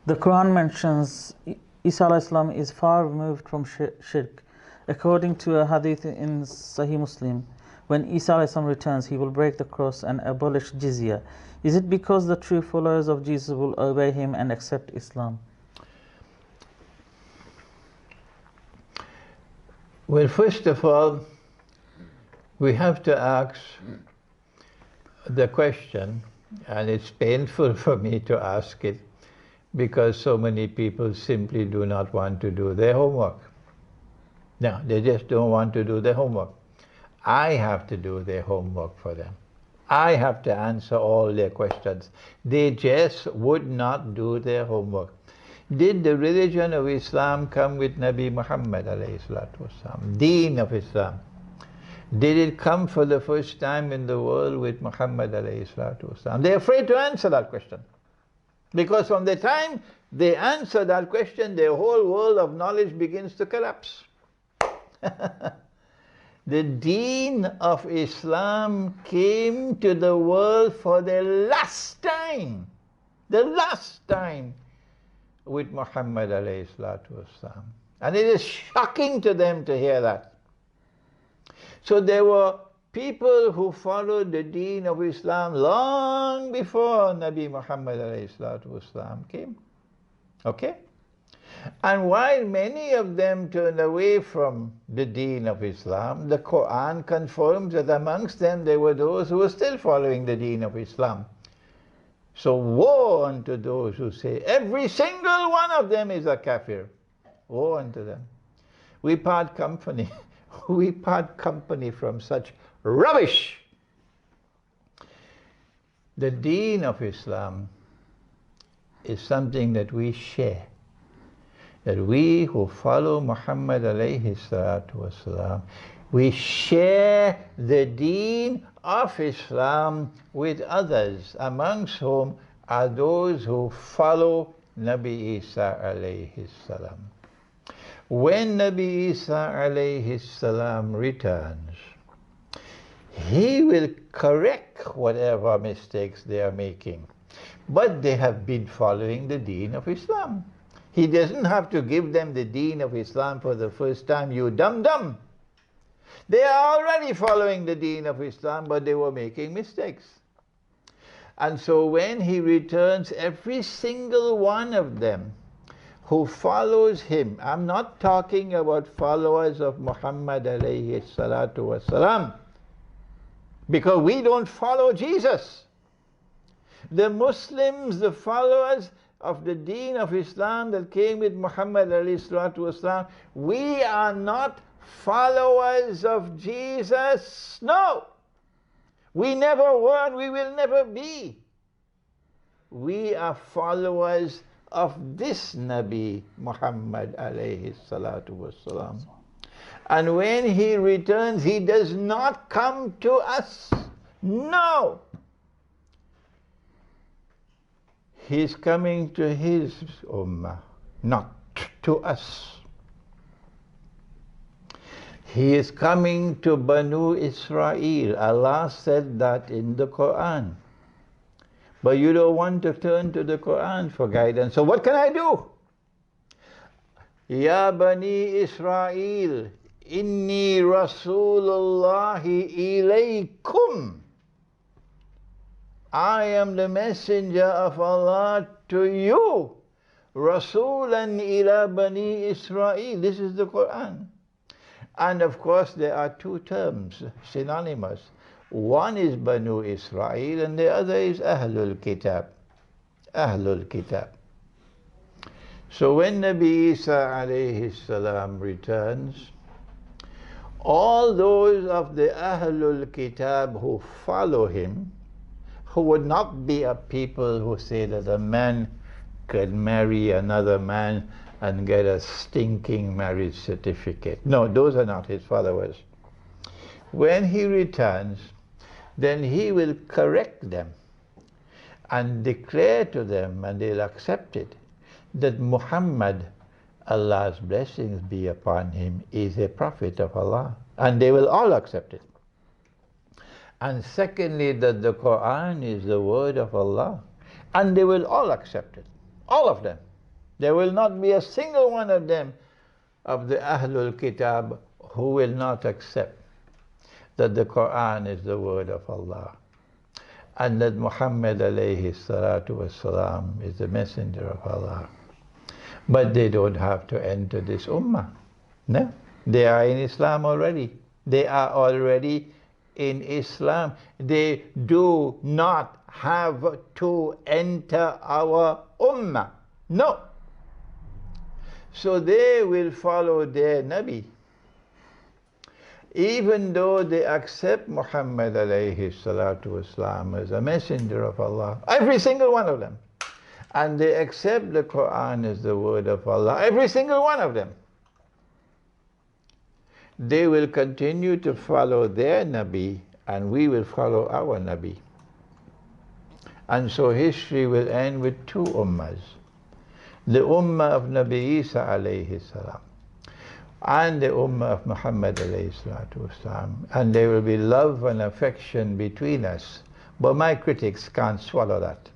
The Quran mentions Isa alayhi salam is far removed from shirk. According to a hadith in Sahih Muslim, when Isa alayhi salam returns, he will break the cross and abolish Jizya. Is it because the true followers of Jesus will obey him and accept Islam? Well, first of all, we have to ask the question, and it's painful for me to ask it, because so many people simply do not want to do their homework. No, they just don't want to do their homework. I have to do their homework for them. I have to answer all their questions. They just would not do their homework. Did the religion of Islam come with Nabi Muhammad alayhi salatu wasalam? Deen of Islam. Did it come for the first time in the world with Muhammad alayhi salatu wasalam? They're afraid to answer that question. Because from the time they answer that question, their whole world of knowledge begins to collapse. The Deen of Islam came to the world for the last time with Muhammad alayhi salatu wasalam. And it is shocking to them to hear that. So there were people who followed the Deen of Islam long before Nabi Muhammad alayhi salatu wasalam came. Okay? And while many of them turned away from the Deen of Islam, the Qur'an confirms that amongst them there were those who were still following the Deen of Islam. So woe unto those who say, every single one of them is a kafir. Woe unto them. We part company. We part company from such rubbish. The Deen of Islam is something that we share. That we who follow Muhammad alayhi salatu wasalam, we share the Deen of Islam with others, amongst whom are those who follow Nabi Isa alayhi salam. When Nabi Isa alayhi salam returns, he will correct whatever mistakes they are making. But they have been following the Deen of Islam. He doesn't have to give them the Deen of Islam for the first time, you dumb. They are already following the Deen of Islam, but they were making mistakes. And so when he returns, every single one of them who follows him, I'm not talking about followers of Muhammad alayhi salatu wasalam, because we don't follow Jesus. The Muslims, the followers of the Deen of Islam that came with Muhammad alayhi salatu wasalam, we are not followers of Jesus. No! We never were and we will never be. We are followers of this Nabi Muhammad alayhi salatu wasalam. And when he returns, he does not come to us. No! He is coming to his ummah, not to us. He is coming to Banu Israel. Allah said that in the Qur'an. But you don't want to turn to the Qur'an for guidance. So what can I do? Ya Bani Israel, inni Rasulullahi ilaykum. I am the messenger of Allah to you. Rasulan ila Bani Israel. This is the Qur'an. And of course there are two terms synonymous. One is Banu Israel and the other is Ahlul Kitab. Ahlul Kitab. So when Nabi Isa alayhi salam returns, all those of the Ahlul Kitab who follow him, who would not be a people who say that a man could marry another man and get a stinking marriage certificate. No, those are not his followers. When he returns, then he will correct them and declare to them, and they'll accept it, that Muhammad, Allah's blessings be upon him, is a prophet of Allah. And they will all accept it. And secondly, that the Qur'an is the word of Allah. And they will all accept it. All of them. There will not be a single one of them, of the Ahlul Kitab, who will not accept that the Qur'an is the word of Allah and that Muhammad alayhi salatu wasalam is the messenger of Allah. But they don't have to enter this ummah. No, they are in Islam already. They are already in Islam. They do not have to enter our ummah. No. So they will follow their Nabi. Even though they accept Muhammad alayhi salatu wasalam as a messenger of Allah, every single one of them, and they accept the Qur'an as the word of Allah, every single one of them, they will continue to follow their Nabi, and we will follow our Nabi. And so history will end with two ummahs. The ummah of Nabi Isa alayhi salam and the ummah of Muhammad alayhi salatu wasalam. And there will be love and affection between us. But my critics can't swallow that.